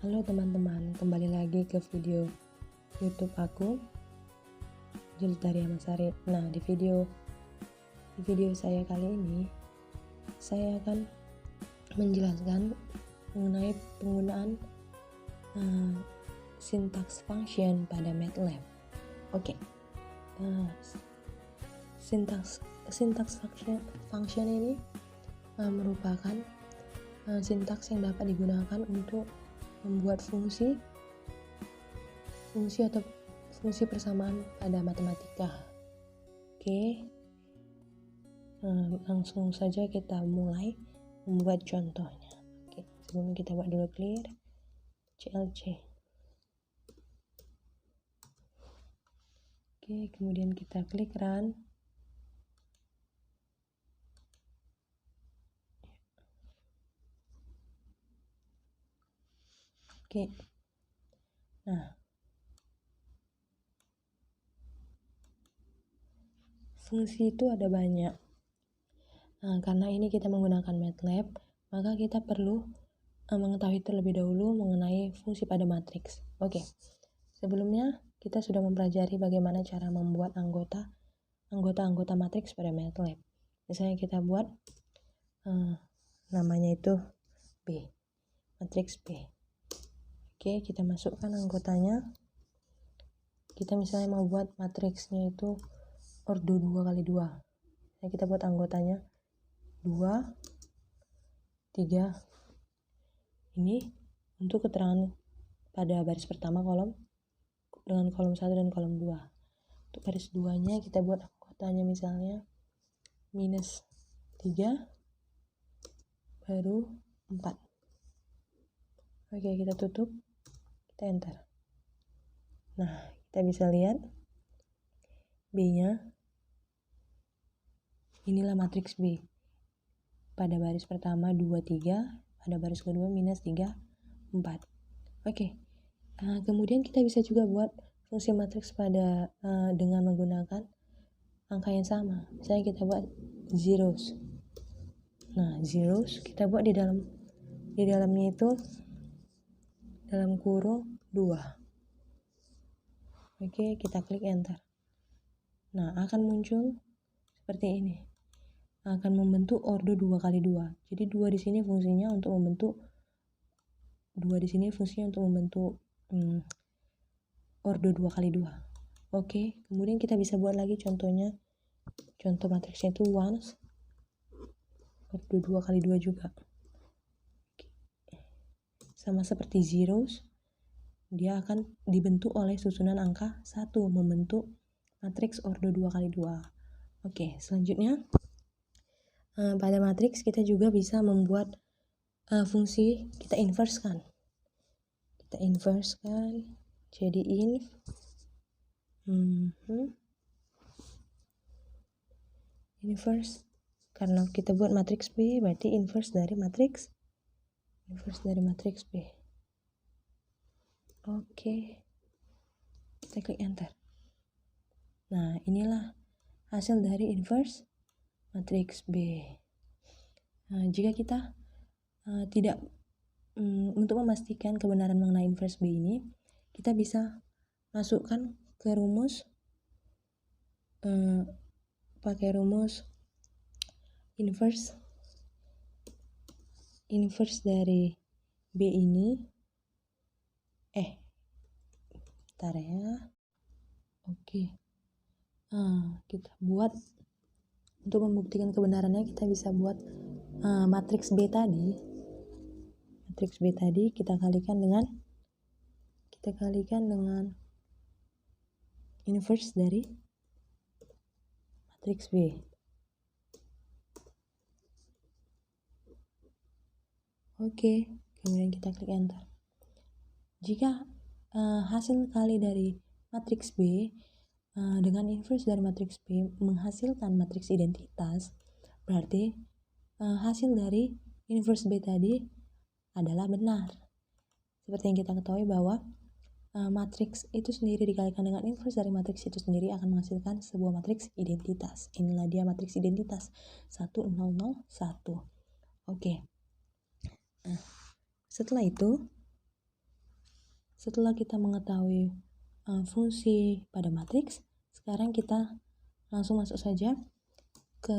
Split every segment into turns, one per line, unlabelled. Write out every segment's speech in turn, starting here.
Halo teman-teman, kembali lagi ke video YouTube aku, Julitaria Masari. Nah, di video saya kali ini, saya akan menjelaskan mengenai penggunaan syntax function pada MATLAB. Oke, syntax function ini merupakan sintaks yang dapat digunakan untuk membuat fungsi atau fungsi persamaan pada matematika. Oke, langsung saja kita mulai membuat contohnya. Oke, sebelumnya kita buat dulu clear CLC. Oke, kemudian kita klik run. Oke, nah fungsi itu ada banyak. Nah, karena ini kita menggunakan MATLAB, maka kita perlu mengetahui terlebih dahulu mengenai fungsi pada matriks. Oke, sebelumnya kita sudah mempelajari bagaimana cara membuat anggota matriks pada MATLAB. Misalnya kita buat namanya itu B, matriks B. Oke, kita masukkan anggotanya. Kita misalnya mau buat matriksnya itu ordo 2x2. Nah, kita buat anggotanya 2, 3. Ini untuk keterangan pada baris pertama dengan kolom 1 dan kolom 2. Untuk baris 2-nya kita buat anggotanya misalnya minus 3 baru 4. Oke, kita tutup, kita enter. Nah, kita bisa lihat B-nya inilah matriks B. Pada baris pertama 2, 3, pada baris kedua minus 3, 4. Oke. Kemudian kita bisa juga buat fungsi matriks pada dengan menggunakan angka yang sama. Misalnya kita buat zeros. Nah, zeros kita buat di dalamnya itu dalam kurung 2. Oke, kita klik enter. Nah, akan muncul seperti ini. Akan membentuk ordo 2x2. Jadi 2 di sini fungsinya untuk membentuk ordo 2x2. Oke, kemudian kita bisa buat lagi contohnya. Contoh matriksnya itu ones ordo 2x2 juga. Sama seperti zeros, dia akan dibentuk oleh susunan angka 1, membentuk matriks ordo 2x2. Oke, selanjutnya pada matriks kita juga bisa membuat fungsi, kita inversekan jadi inverse. Karena kita buat matriks B, berarti inverse dari matriks B. Oke, kita klik enter. Nah, inilah hasil dari inverse matriks B. Nah, jika kita tidak untuk memastikan kebenaran mengenai inverse B ini, kita bisa masukkan ke rumus pakai rumus inverse dari B ini. Bentar ya. Oke. Kita buat untuk membuktikan kebenarannya, kita bisa buat matriks B tadi. Matriks B tadi kita kalikan dengan inverse dari matriks B. Oke, kemudian kita klik enter. Jika hasil kali dari matriks B dengan inverse dari matriks B menghasilkan matriks identitas, berarti hasil dari inverse B tadi adalah benar. Seperti yang kita ketahui bahwa matriks itu sendiri dikalikan dengan inverse dari matriks itu sendiri akan menghasilkan sebuah matriks identitas. Inilah dia matriks identitas 1, 0, 0, 1. Oke. Setelah itu setelah kita mengetahui fungsi pada matriks, sekarang kita langsung masuk saja ke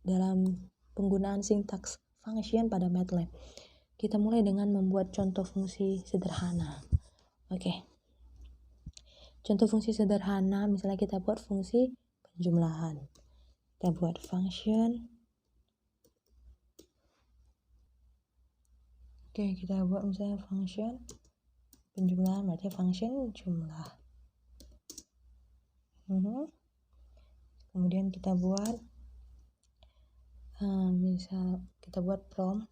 dalam penggunaan sintaks function pada MATLAB. Kita mulai dengan membuat contoh fungsi sederhana. Oke. Contoh fungsi sederhana, misalnya kita buat fungsi penjumlahan. Kita buat function. Oke, kita buat misalnya function penjumlahan, berarti function jumlah. Kemudian kita buat misal kita buat prompt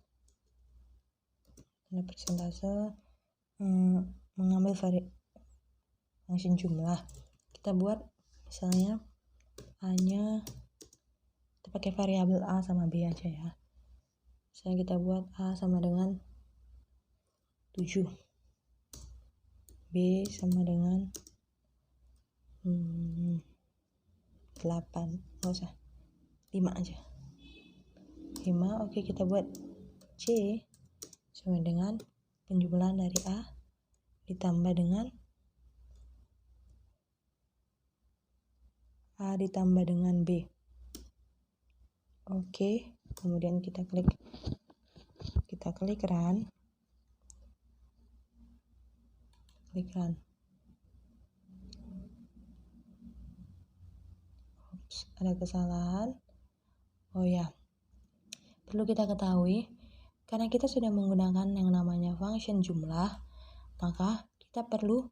persentase mengambil function jumlah. Kita buat misalnya hanya kita pakai variabel a sama b aja ya. Misalnya kita buat a sama dengan 7, b sama dengan 8, nggak usah 5 aja, 5. Oke, kita buat c sama dengan penjumlahan dari a ditambah dengan b. Oke, kemudian kita klik run. Ada kesalahan. Oh ya, perlu kita ketahui, karena kita sudah menggunakan yang namanya function jumlah, maka kita perlu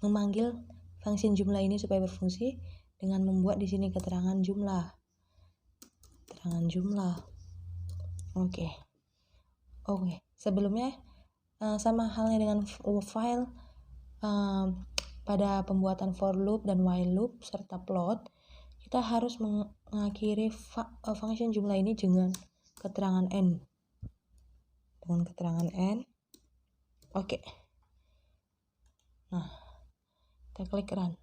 memanggil function jumlah ini supaya berfungsi dengan membuat di sini keterangan jumlah. Oke. Sebelumnya sama halnya dengan file pada pembuatan for loop dan while loop serta plot, kita harus mengakhiri function jumlah ini dengan keterangan n. Oke. Nah, kita klik run.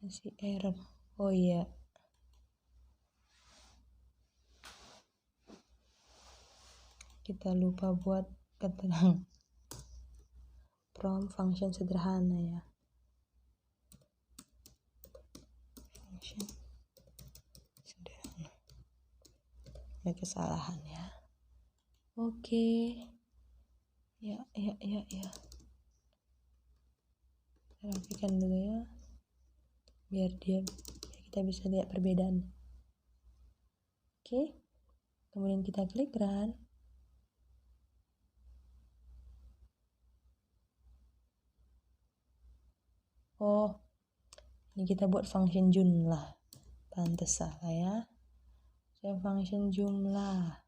Masih error. Oh iya. Kita lupa buat keterangan prompt function sederhana ya. Function sederhana. Ada kesalahan ya. Oke. Ya. Rapikan dulu ya. Biar kita bisa lihat perbedaan. Oke. Kemudian kita klik run. Oh, ini kita buat function jumlah. Pantes salah ya. Saya function jumlah.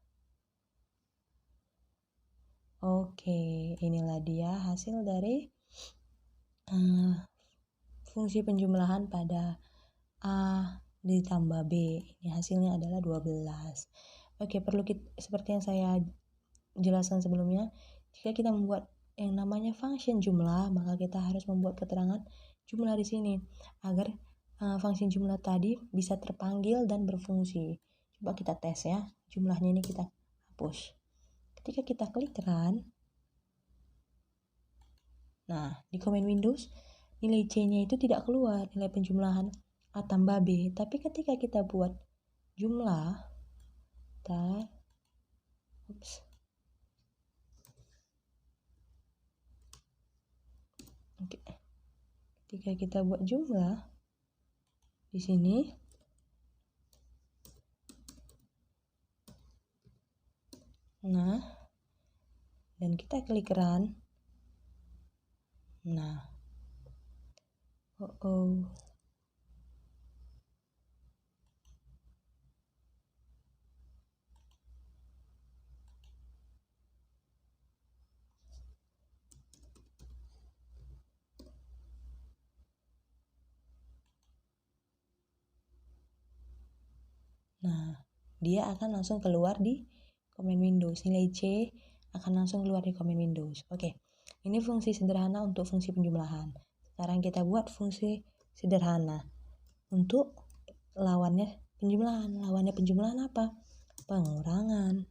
Oke, inilah dia hasil dari fungsi penjumlahan pada a ditambah b. Ini hasilnya adalah 12. Oke, seperti yang saya jelaskan sebelumnya, jika kita membuat yang namanya function jumlah, maka kita harus membuat keterangan jumlah di sini agar function jumlah tadi bisa terpanggil dan berfungsi. Coba kita tes ya, jumlahnya ini kita hapus. Ketika kita klik run, nah di command Windows nilai C-nya itu tidak keluar, nilai penjumlahan A tambah B. Tapi ketika kita buat jumlah, ketika kita buat jumlah di sini, nah, dan kita klik run, nah, nah, dia akan langsung keluar di command Windows. Nilai C akan langsung keluar di command Windows. Oke, ini fungsi sederhana untuk fungsi penjumlahan. Sekarang kita buat fungsi sederhana untuk lawannya penjumlahan. Lawannya penjumlahan apa? Pengurangan.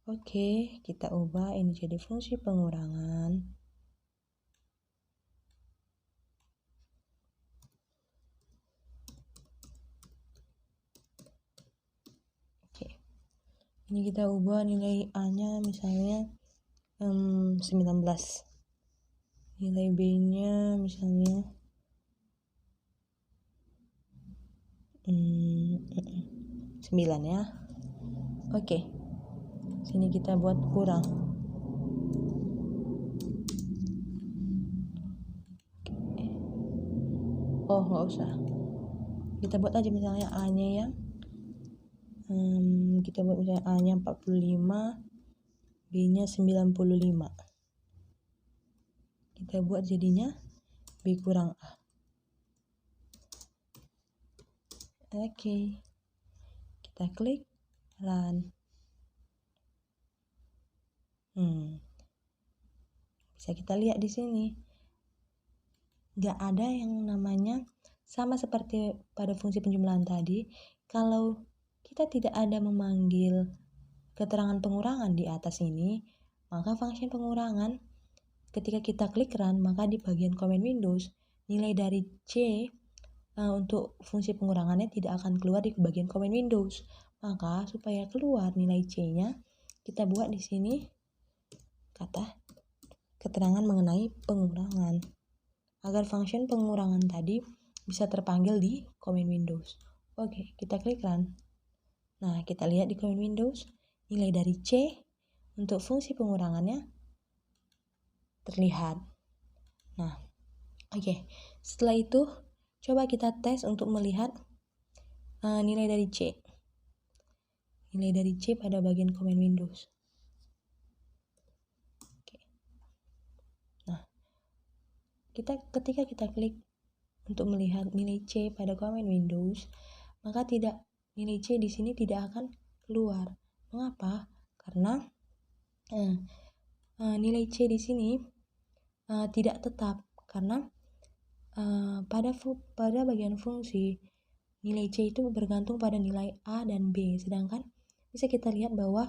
Oke, kita ubah ini jadi fungsi pengurangan. Oke. Ini kita ubah nilai A-nya misalnya 19. Nilai B-nya misalnya 9 ya. Oke. Sini kita buat kurang. Oh, nggak usah. Kita buat aja misalnya A-nya yang kita buat misalnya A-nya 45, B-nya 95. Kita buat jadinya B kurang A. Oke. Kita klik run. Bisa kita lihat di sini. Nggak ada yang namanya sama seperti pada fungsi penjumlahan tadi. Kalau kita tidak ada memanggil keterangan pengurangan di atas ini, maka function pengurangan ketika kita klik run, maka di bagian command Windows nilai dari C untuk fungsi pengurangannya tidak akan keluar di bagian command Windows. Maka supaya keluar nilai C-nya, kita buat di sini kata keterangan mengenai pengurangan agar function pengurangan tadi bisa terpanggil di command Windows. Oke, kita klik run. Nah, kita lihat di command Windows nilai dari C untuk fungsi pengurangannya terlihat. Nah, oke. Setelah itu coba kita tes untuk melihat nilai dari C. Nilai dari C pada bagian command Windows. Oke. Nah, ketika kita klik untuk melihat nilai C pada command Windows, maka nilai C di sini tidak akan keluar. Mengapa? Karena nilai C di sini tidak tetap, karena pada bagian fungsi nilai C itu bergantung pada nilai A dan B, sedangkan bisa kita lihat bahwa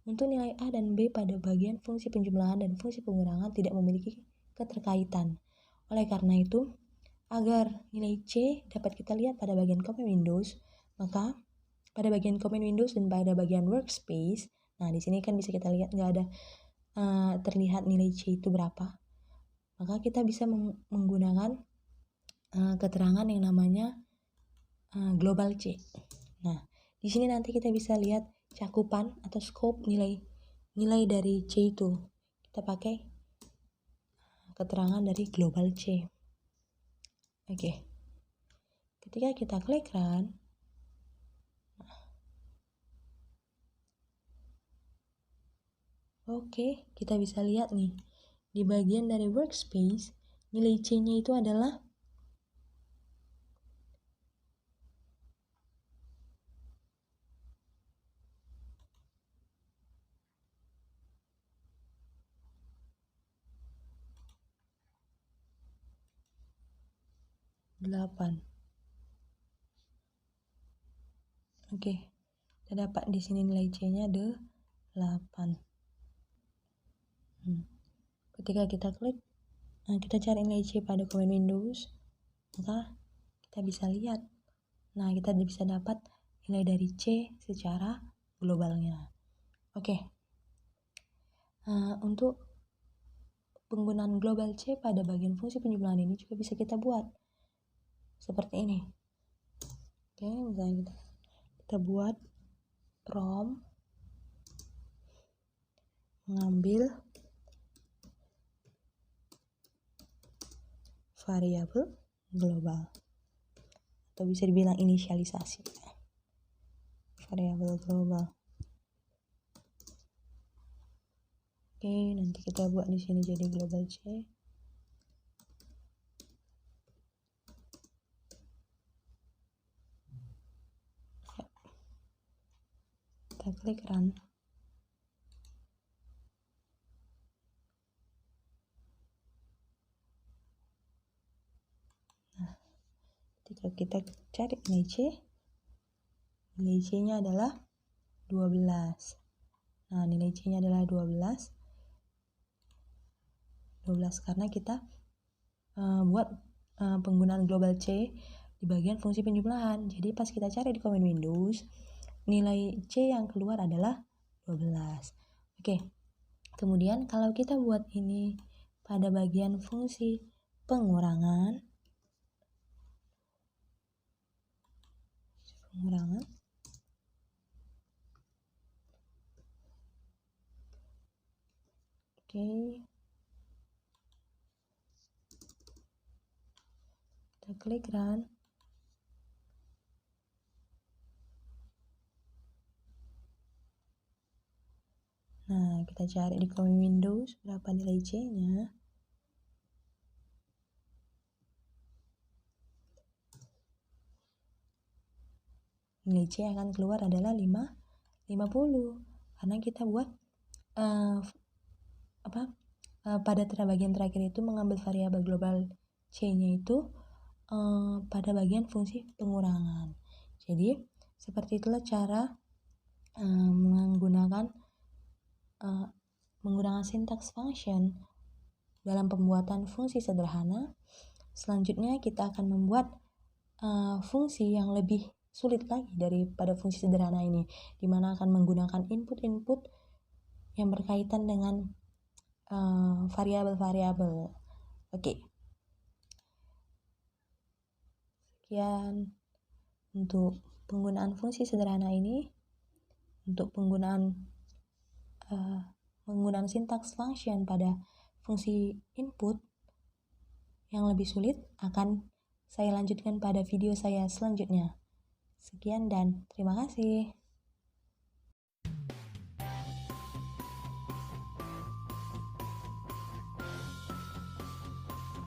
untuk nilai A dan B pada bagian fungsi penjumlahan dan fungsi pengurangan tidak memiliki keterkaitan. Oleh karena itu, agar nilai C dapat kita lihat pada bagian command Windows, maka pada bagian command Windows dan pada bagian workspace, nah di sini kan bisa kita lihat nggak ada terlihat nilai C itu berapa, maka kita bisa menggunakan keterangan yang namanya global C. Nah, di sini nanti kita bisa lihat cakupan atau scope nilai dari C itu. Kita pakai keterangan dari global C. Oke. Ketika kita klik run, oke, kita bisa lihat nih di bagian dari workspace nilai C-nya itu adalah 8. Oke, kita dapat di sini nilai C-nya ada 8. Ketika kita klik, kita cari nilai C pada command Windows, maka kita bisa lihat. Nah, kita bisa dapat nilai dari C secara globalnya. Oke. Untuk penggunaan global C pada bagian fungsi penjumlahan ini juga bisa kita buat seperti ini. Oke, misalnya kita buat from mengambil variabel global, atau bisa dibilang inisialisasi variabel global. Oke, nanti kita buat di sini jadi global C. Kita klik run. Nah, ketika kita cari nilai C, Nilai C-nya adalah 12. Nah, nilai C-nya adalah 12 karena kita buat penggunaan global C di bagian fungsi penjumlahan. Jadi pas kita cari di Command Windows, nilai C yang keluar adalah 12. Oke. Kemudian kalau kita buat ini pada bagian fungsi pengurangan, oke, kita klik run. Nah, kita cari di Command Windows berapa nilai C-nya. Nilai C akan keluar adalah 50 karena kita buat pada bagian terakhir itu mengambil variabel global C-nya itu pada bagian fungsi pengurangan. Jadi seperti itulah cara menggunakan syntax function dalam pembuatan fungsi sederhana. Selanjutnya kita akan membuat fungsi yang lebih sulit lagi daripada fungsi sederhana ini, di mana akan menggunakan input-input yang berkaitan dengan variabel-variabel. Oke. Sekian untuk penggunaan fungsi sederhana ini. Untuk penggunaan syntax function pada fungsi input yang lebih sulit akan saya lanjutkan pada video saya selanjutnya. Sekian dan terima kasih.